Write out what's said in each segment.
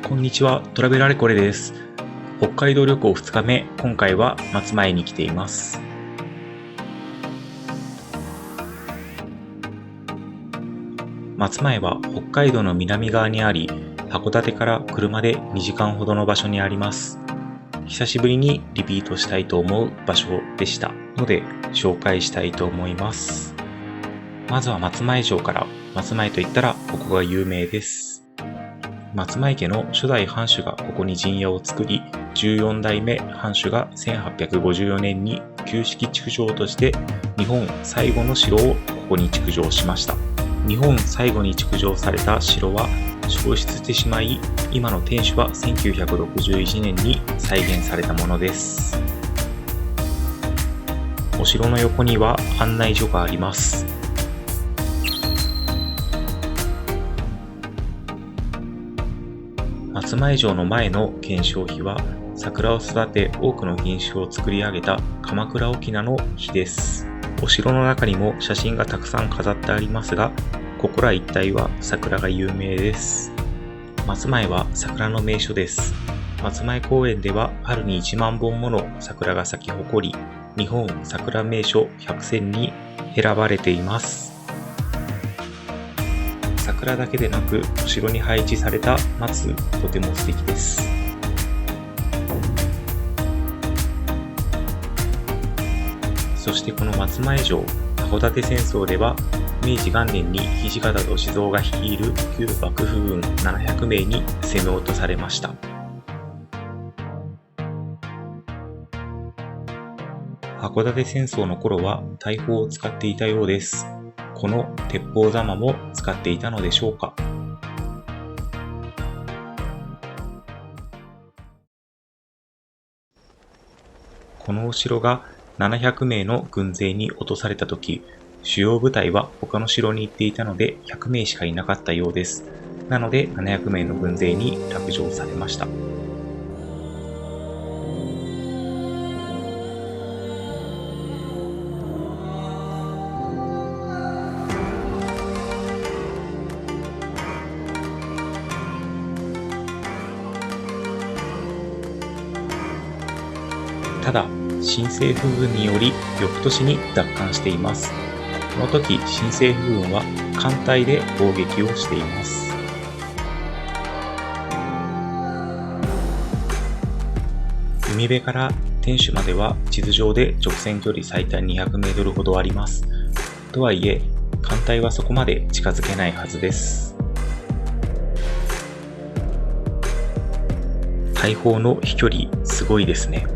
こんにちは、トラベルあれこれです。北海道旅行2日目、今回は松前に来ています。松前は北海道の南側にあり、函館から車で2時間ほどの場所にあります。久しぶりにリピートしたいと思う場所でしたので、紹介したいと思います。まずは松前城から。松前といったらここが有名です。松前家の初代藩主がここに陣屋を作り、14代目藩主が1854年に旧式築城として日本最後の城をここに築城しました。日本最後に築城された城は焼失してしまい、今の天守は1961年に再現されたものです。お城の横には案内所があります。松前城の前の顕彰碑は、桜を育て多くの品種を作り上げた鎌倉翁の碑です。お城の中にも写真がたくさん飾ってありますが、ここら一帯は桜が有名です。松前は桜の名所です。松前公園では春に1万本もの桜が咲き誇り、日本桜名所100選に選ばれています。桜だけでなく、お城に配置された松、とても素敵です。そしてこの松前城、函館戦争では、明治元年に土方歳三が率いる旧幕府軍700名に攻め落とされました。函館戦争の頃は大砲を使っていたようです。この鉄砲玉も使っていたのでしょうか。このお城が700名の軍勢に落とされたとき、主要部隊は他の城に行っていたので100名しかいなかったようです。なので700名の軍勢に落城されました。ただ、新政府軍により翌年に奪還しています。この時、新政府軍は艦隊で攻撃をしています。海辺から天守までは地図上で直線距離最短200メートルほどあります。とはいえ、艦隊はそこまで近づけないはずです。大砲の飛距離、すごいですね。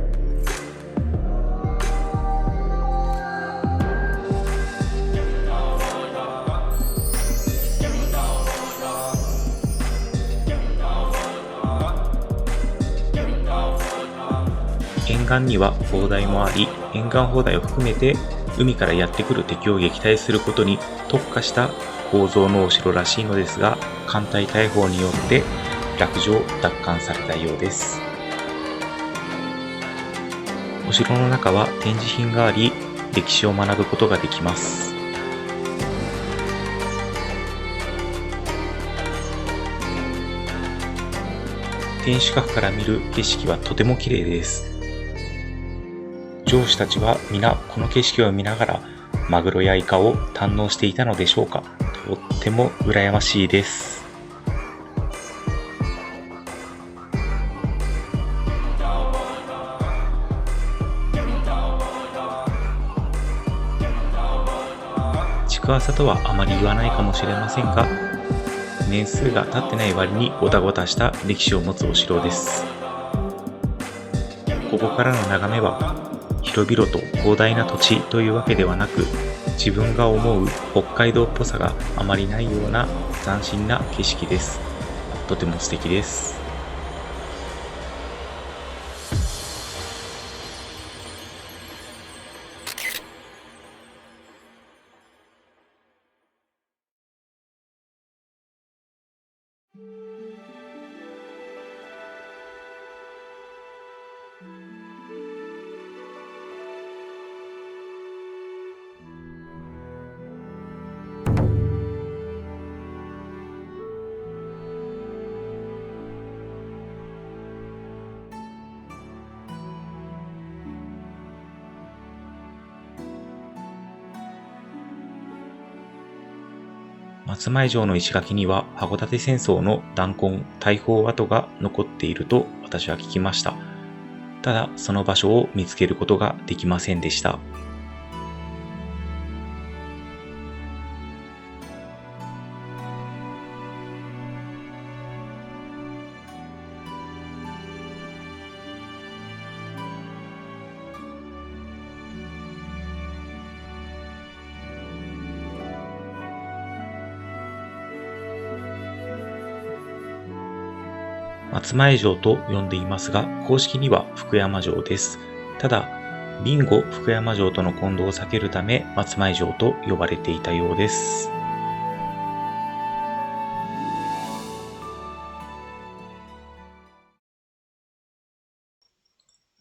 沿岸には砲台もあり、沿岸砲台を含めて海からやってくる敵を撃退することに特化した構造のお城らしいのですが、艦隊大砲によって落城奪還されたようです。お城の中は展示品があり、歴史を学ぶことができます。天守閣から見る景色はとても綺麗です。城主たちは皆この景色を見ながらマグロやイカを堪能していたのでしょうか。とっても羨ましいです。築浅とはあまり言わないかもしれませんが、年数が経ってない割にごたごたした歴史を持つお城です。ここからの眺めは広々と広大な土地というわけではなく、自分が思う北海道っぽさがあまりないような斬新な景色です。とても素敵です。松前城の石垣には函館戦争の弾痕、大砲跡が残っていると私は聞きました。ただ、その場所を見つけることができませんでした。松前城と呼んでいますが、公式には福山城です。ただ、ビンゴ福山城との混同を避けるため、松前城と呼ばれていたようです。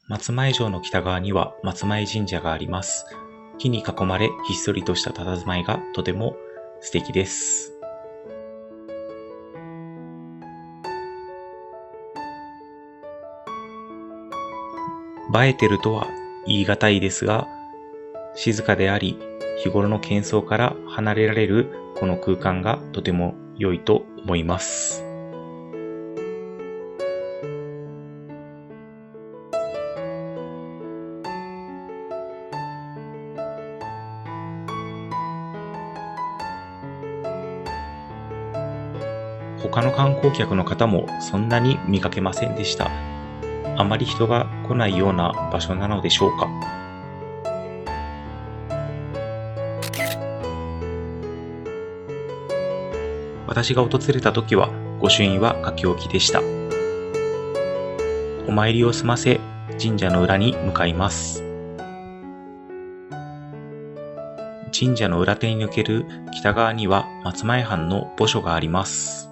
松前城の北側には松前神社があります。木に囲まれ、ひっそりとした佇まいがとても素敵です。映えてるとは言い難いですが、静かであり、日頃の喧騒から離れられるこの空間がとても良いと思います。他の観光客の方もそんなに見かけませんでした。あまり人が来ないような場所なのでしょうか。私が訪れた時は御朱印は書き置きでした。お参りを済ませ、神社の裏に向かいます。神社の裏手に抜ける北側には松前藩の墓所があります。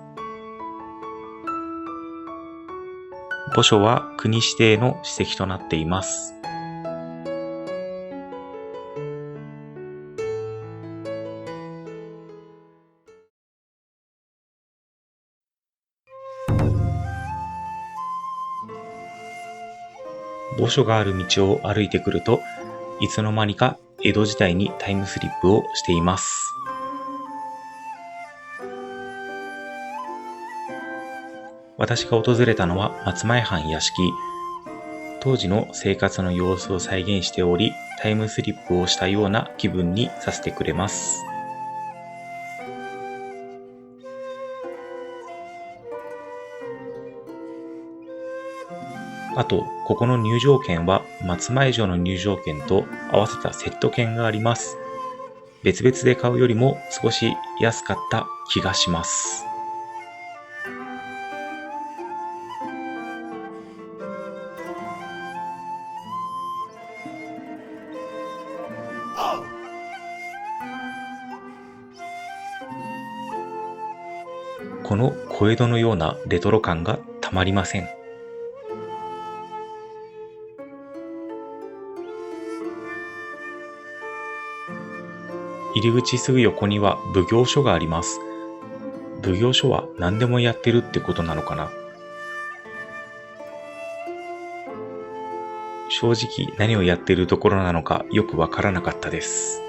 墓所は国指定の史跡となっています。墓所がある道を歩いてくると、いつの間にか江戸時代にタイムスリップをしています。私が訪れたのは松前藩屋敷。当時の生活の様子を再現しており、タイムスリップをしたような気分にさせてくれます。あと、ここの入場券は松前城の入場券と合わせたセット券があります。別々で買うよりも少し安かった気がします。この小江戸のようなレトロ感がたまりません。入り口すぐ横には奉行所があります。奉行所は何でもやってるってことなのかな。正直何をやってるところなのかよくわからなかったです。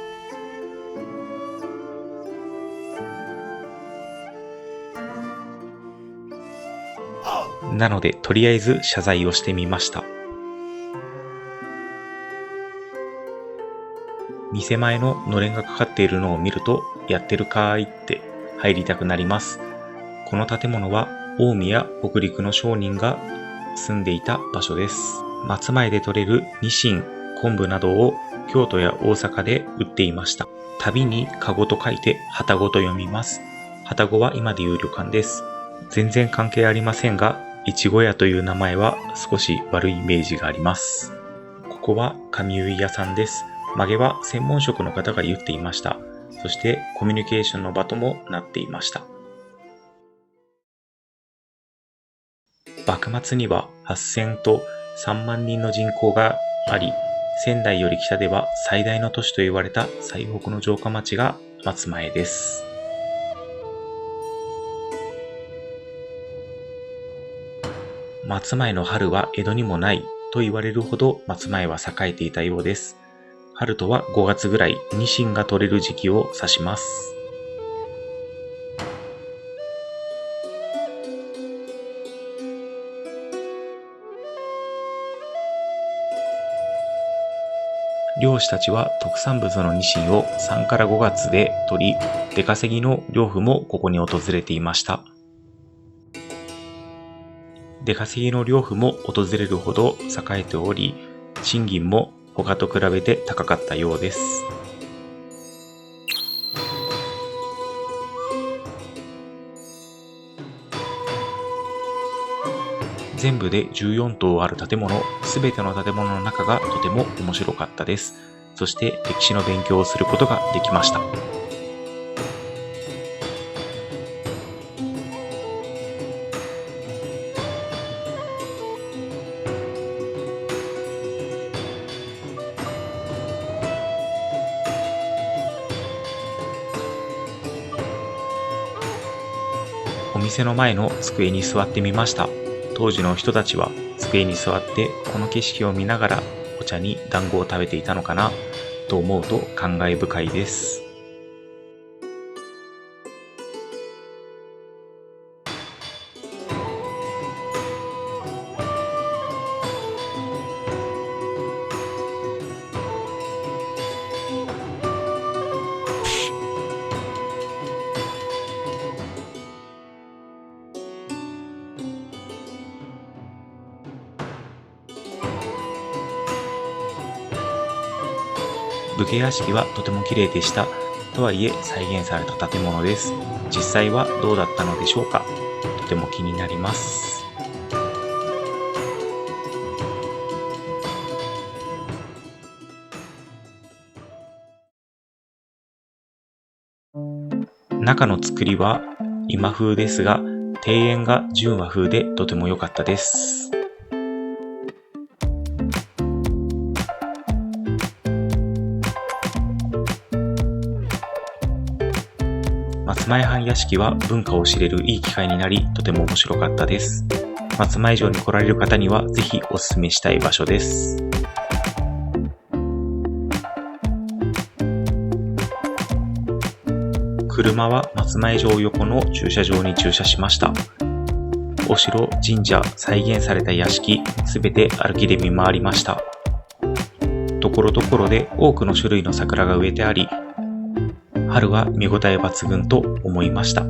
なのでとりあえず謝罪をしてみました。店前ののれんがかかっているのを見ると、やってるかーいって入りたくなります。この建物は近江や北陸の商人が住んでいた場所です。松前で採れるニシン、昆布などを京都や大阪で売っていました。旅にカゴと書いて旅籠と読みます。旅籠は今でいう旅館です。全然関係ありませんが、越後屋という名前は少し悪いイメージがあります。ここは髪結い屋さんです。曲げは専門職の方が言っていました。そしてコミュニケーションの場ともなっていました。幕末には8000と3万人の人口があり、仙台より北では最大の都市と言われた最北の城下町が松前です。松前の春は江戸にもないと言われるほど松前は栄えていたようです。春とは5月ぐらい、ニシンが取れる時期を指します。漁師たちは特産物のニシンを3から5月で取り、出稼ぎの漁夫もここに訪れていました。出稼ぎの漁夫も訪れるほど栄えており、賃金も他と比べて高かったようです。全部で14棟ある建物、すべての建物の中がとても面白かったです。そして歴史の勉強をすることができました。お店の前の机に座ってみました。当時の人たちは机に座ってこの景色を見ながらお茶に団子を食べていたのかなと思うと感慨深いです。武家屋敷はとても綺麗でした。とはいえ再現された建物です。実際はどうだったのでしょうか。とても気になります。中の作りは今風ですが、庭園が純和風でとても良かったです。松前藩屋敷は文化を知れるいい機会になり、とても面白かったです。松前城に来られる方にはぜひお勧めしたい場所です。車は松前城横の駐車場に駐車しました。お城、神社、再現された屋敷、すべて歩きで見回りました。ところどころで多くの種類の桜が植えてあり、春は見応え抜群と思いました。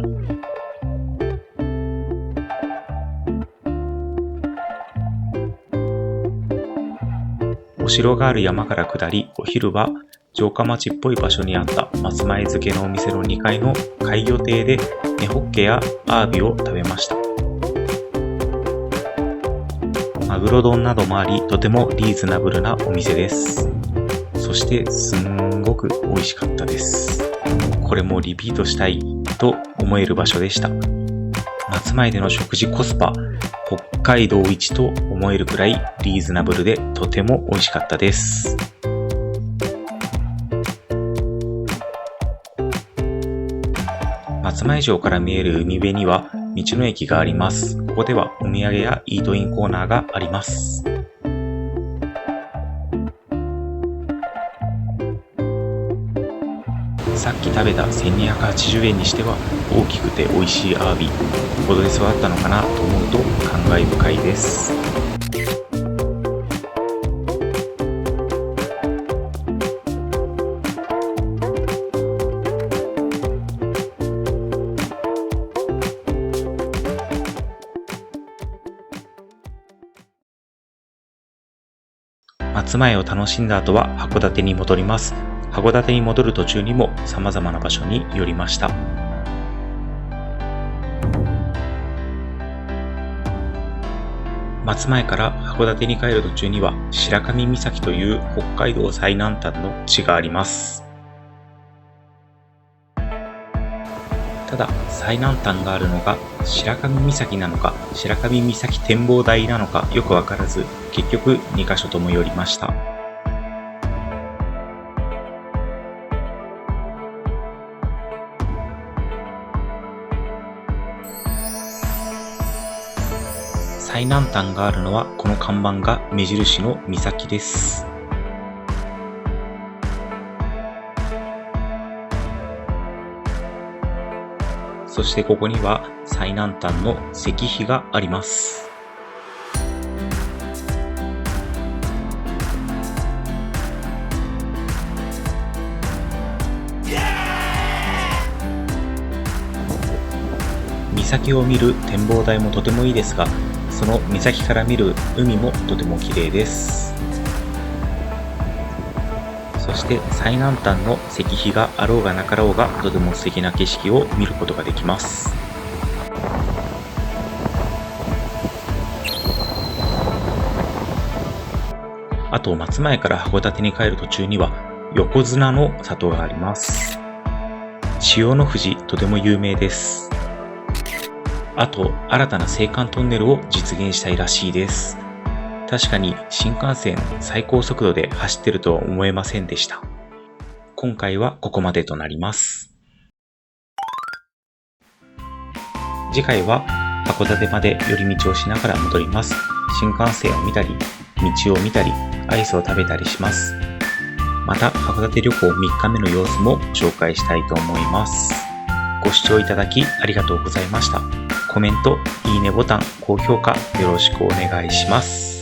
お城がある山から下り、お昼は城下町っぽい場所にあった松前漬けのお店の2階の貝魚亭で根ホッケやアワビを食べました。マグロ丼などもあり、とてもリーズナブルなお店です。そしてすんごく美味しかったです。これもリピートしたいと思える場所でした。松前での食事コスパ、北海道一と思えるくらいリーズナブルでとても美味しかったです。松前城から見える海辺には道の駅があります。ここではお土産やイートインコーナーがあります。さっき食べた1280円にしては大きくて美味しいアワビ、ほどで育ったのかなと思うと感慨深いです。松前を楽しんだ後は函館に戻ります。函館に戻る途中にも様々な場所に寄りました。松前から函館に帰る途中には白神岬という北海道最南端の地があります。ただ最南端があるのが白神岬なのか白神岬展望台なのかよくわからず、結局2カ所とも寄りました。最南端があるのはこの看板が目印の岬です。そしてここには最南端の石碑があります。岬を見る展望台もとてもいいですが、その岬から見る海もとても綺麗です。そして最南端の石碑があろうがなかろうがとても素敵な景色を見ることができます。あと松前から函館に帰る途中には横綱の里があります。千代の富士とても有名です。あと新たな青函トンネルを実現したいらしいです。確かに新幹線最高速度で走ってるとは思えませんでした。今回はここまでとなります。次回は函館まで寄り道をしながら戻ります。新幹線を見たり、道を見たり、アイスを食べたりします。また函館旅行3日目の様子も紹介したいと思います。ご視聴いただきありがとうございました。コメント、いいねボタン、高評価よろしくお願いします。